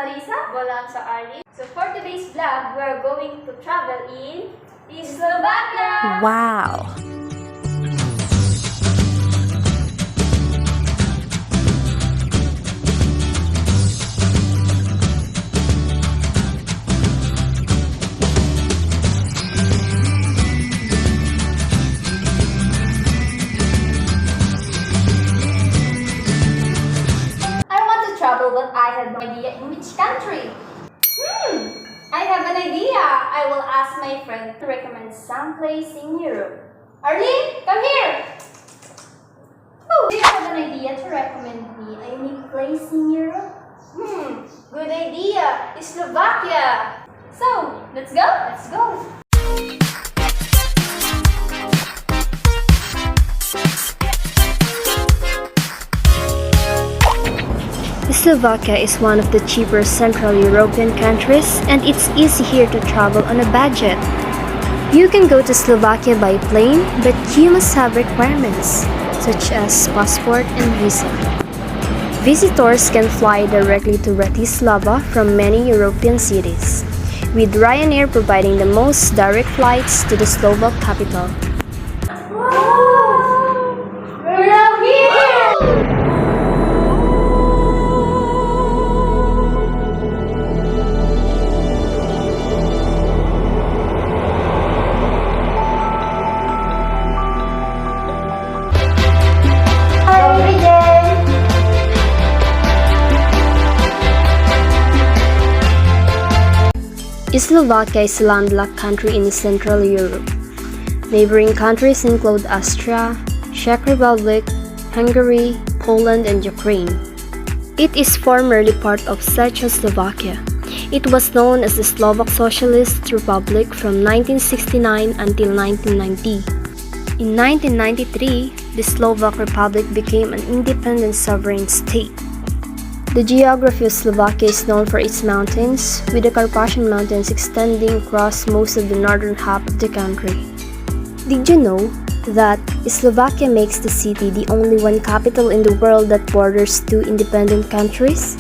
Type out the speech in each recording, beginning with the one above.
Marissa. Walang sa Arlyn. So for today's vlog, we're going to travel in Slovakia! Wow! But I have no idea in which country. I have an idea. I will ask my friend to recommend some place in Europe. Arlyn, come here. Oh, do you have an idea to recommend me a unique place in Europe? Good idea. It's Slovakia. So, let's go. Let's go. Slovakia is one of the cheaper Central European countries, and it's easy here to travel on a budget. You can go to Slovakia by plane, but you must have requirements, such as passport and visa. Visitors can fly directly to Bratislava from many European cities, with Ryanair providing the most direct flights to the Slovak capital. Wow! We're now here! Slovakia is a landlocked country in Central Europe. Neighboring countries include Austria, Czech Republic, Hungary, Poland, and Ukraine. It is formerly part of Czechoslovakia. It was known as the Slovak Socialist Republic from 1969 until 1990. In 1993, the Slovak Republic became an independent sovereign state. The geography of Slovakia is known for its mountains, with the Carpathian Mountains extending across most of the northern half of the country. Did you know that Slovakia makes the city the only one capital in the world that borders two independent countries?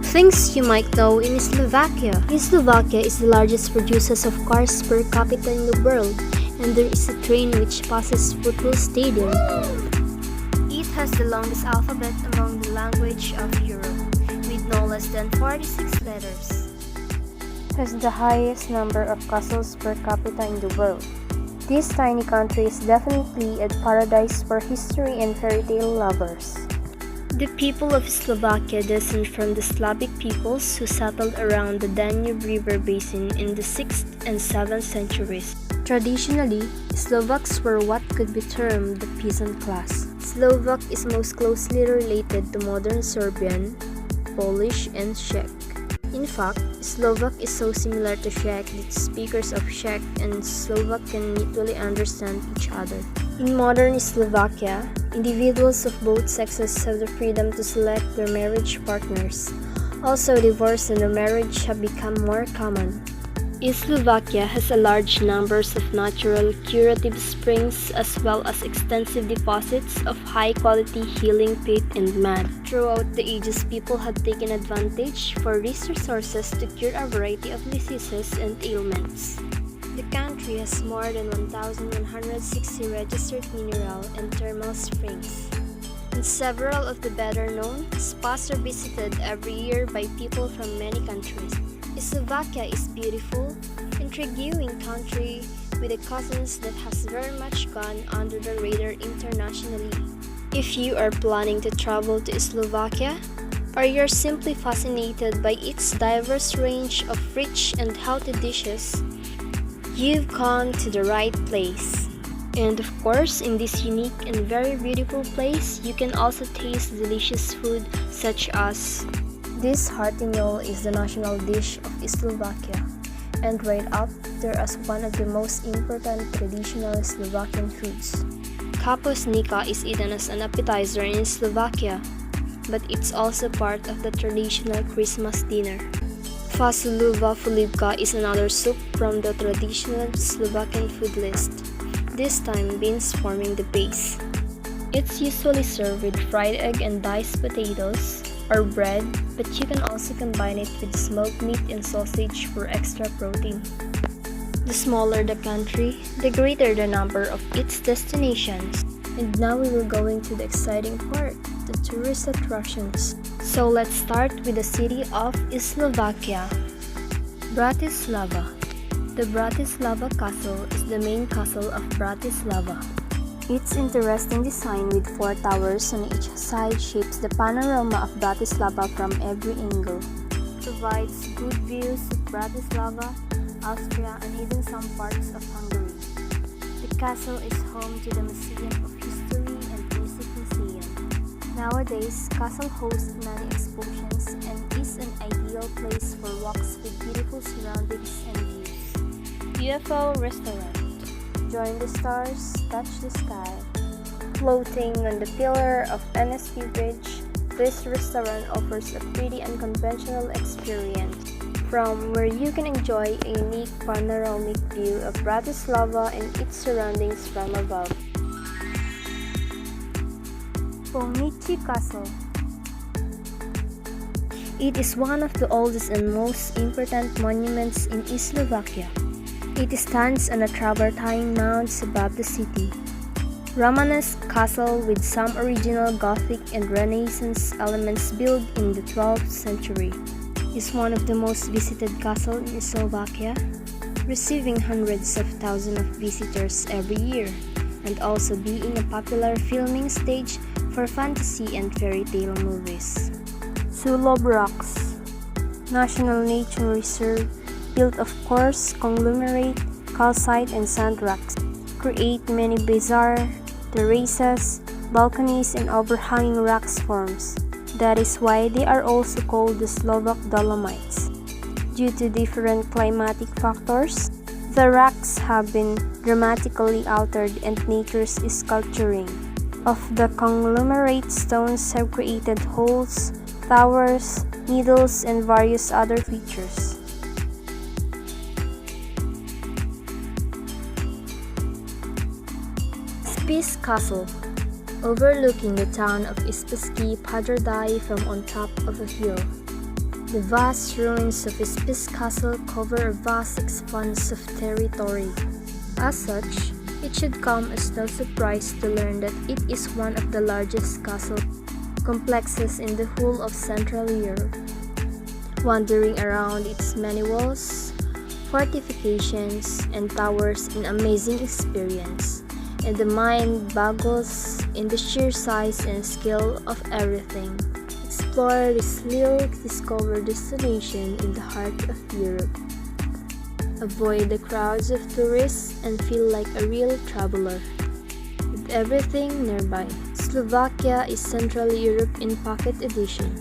Things you might know in Slovakia. Slovakia is the largest producer of cars per capita in the world, and there is a train which passes football stadium. It has the longest alphabet among the language of Europe, with no less than 46 letters. Has the highest number of castles per capita in the world. This tiny country is definitely a paradise for history and fairy tale lovers. The people of Slovakia descend from the Slavic peoples who settled around the Danube River basin in the 6th and 7th centuries. Traditionally, Slovaks were what could be termed the peasant class. Slovak is most closely related to modern Serbian, Polish, and Czech. In fact, Slovak is so similar to Czech that speakers of Czech and Slovak can mutually understand each other. In modern Slovakia, individuals of both sexes have the freedom to select their marriage partners. Also, divorce and remarriage have become more common. Slovakia has a large numbers of natural curative springs as well as extensive deposits of high-quality healing peat and mud. Throughout the ages, people have taken advantage for these resources to cure a variety of diseases and ailments. The country has more than 1,160 registered mineral and thermal springs. And several of the better-known spas are visited every year by people from many countries. Slovakia is beautiful, intriguing country with a cousins that has very much gone under the radar internationally. If you are planning to travel to Slovakia, or you're simply fascinated by its diverse range of rich and healthy dishes, you've come to the right place. And of course, in this unique and very beautiful place, you can also taste delicious food such as this hearty meal is the national dish of Slovakia, and right up there as one of the most important traditional Slovakian foods. Kapusnica is eaten as an appetizer in Slovakia, but it's also part of the traditional Christmas dinner. Fasulova fulivka is another soup from the traditional Slovakian food list, this time beans forming the base. It's usually served with fried egg and diced potatoes, or bread, but you can also combine it with smoked meat and sausage for extra protein. The smaller the country, the greater the number of its destinations. And now we will go into the exciting part, the tourist attractions. So let's start with the city of Slovakia, Bratislava. The Bratislava Castle is the main castle of Bratislava. Its interesting design with 4 towers on each side shapes the panorama of Bratislava from every angle. It provides good views of Bratislava, Austria, and even some parts of Hungary. The castle is home to the Museum of History and Music Museum. Nowadays, castle hosts many expositions and is an ideal place for walks with beautiful surroundings and views. UFO Restaurant. Join the stars, touch the sky. Floating on the pillar of NSP Bridge, this restaurant offers a pretty unconventional experience, from where you can enjoy a unique panoramic view of Bratislava and its surroundings from above. Polnice Castle. It is one of the oldest and most important monuments in Slovakia. It stands on a travertine mound above the city. Romanesque castle with some original Gothic and Renaissance elements built in the 12th century. Is one of the most visited castles in Slovakia, receiving hundreds of thousands of visitors every year, and also being a popular filming stage for fantasy and fairy tale movies. Sulov Rocks, National Nature Reserve, built of coarse conglomerate, calcite, and sand rocks, create many bizarre terraces, balconies, and overhanging rocks forms. That is why they are also called the Slovak Dolomites. Due to different climatic factors, the rocks have been dramatically altered and nature's sculpturing of the conglomerate stones have created holes, towers, needles, and various other features. Spiš Castle, overlooking the town of Spišský Podhradie from on top of a hill. The vast ruins of Spiš Castle cover a vast expanse of territory. As such, it should come as no surprise to learn that it is one of the largest castle complexes in the whole of Central Europe. Wandering around its many walls, fortifications, and towers in amazing experience, and the mind boggles in the sheer size and scale of everything. Explore this little discovered destination in the heart of Europe. Avoid the crowds of tourists and feel like a real traveler. With everything nearby, Slovakia is Central Europe in Pocket Edition.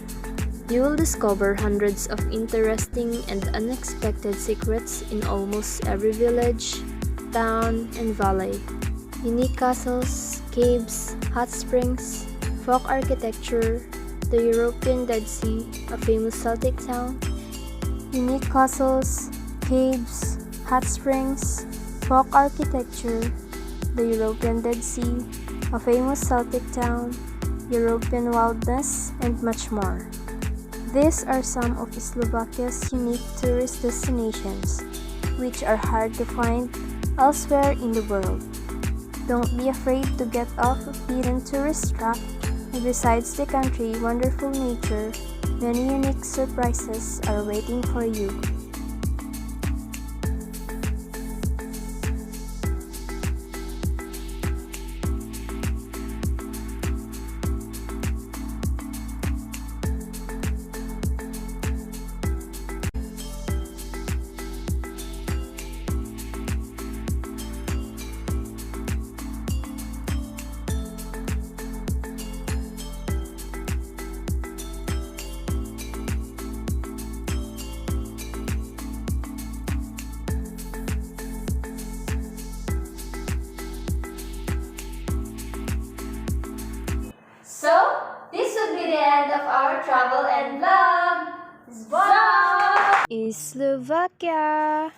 You will discover hundreds of interesting and unexpected secrets in almost every village, town, and valley. Unique castles, caves, hot springs, folk architecture, the European Dead Sea, a famous Celtic town. Unique castles, caves, hot springs, folk architecture, the European Dead Sea, a famous Celtic town, European wildness, and much more. These are some of Slovakia's unique tourist destinations, which are hard to find elsewhere in the world. Don't be afraid to get off of hidden tourist track, and besides the country, wonderful nature, many unique surprises are waiting for you. So, this would be the end of our travel and vlog. Bye! Slovakia!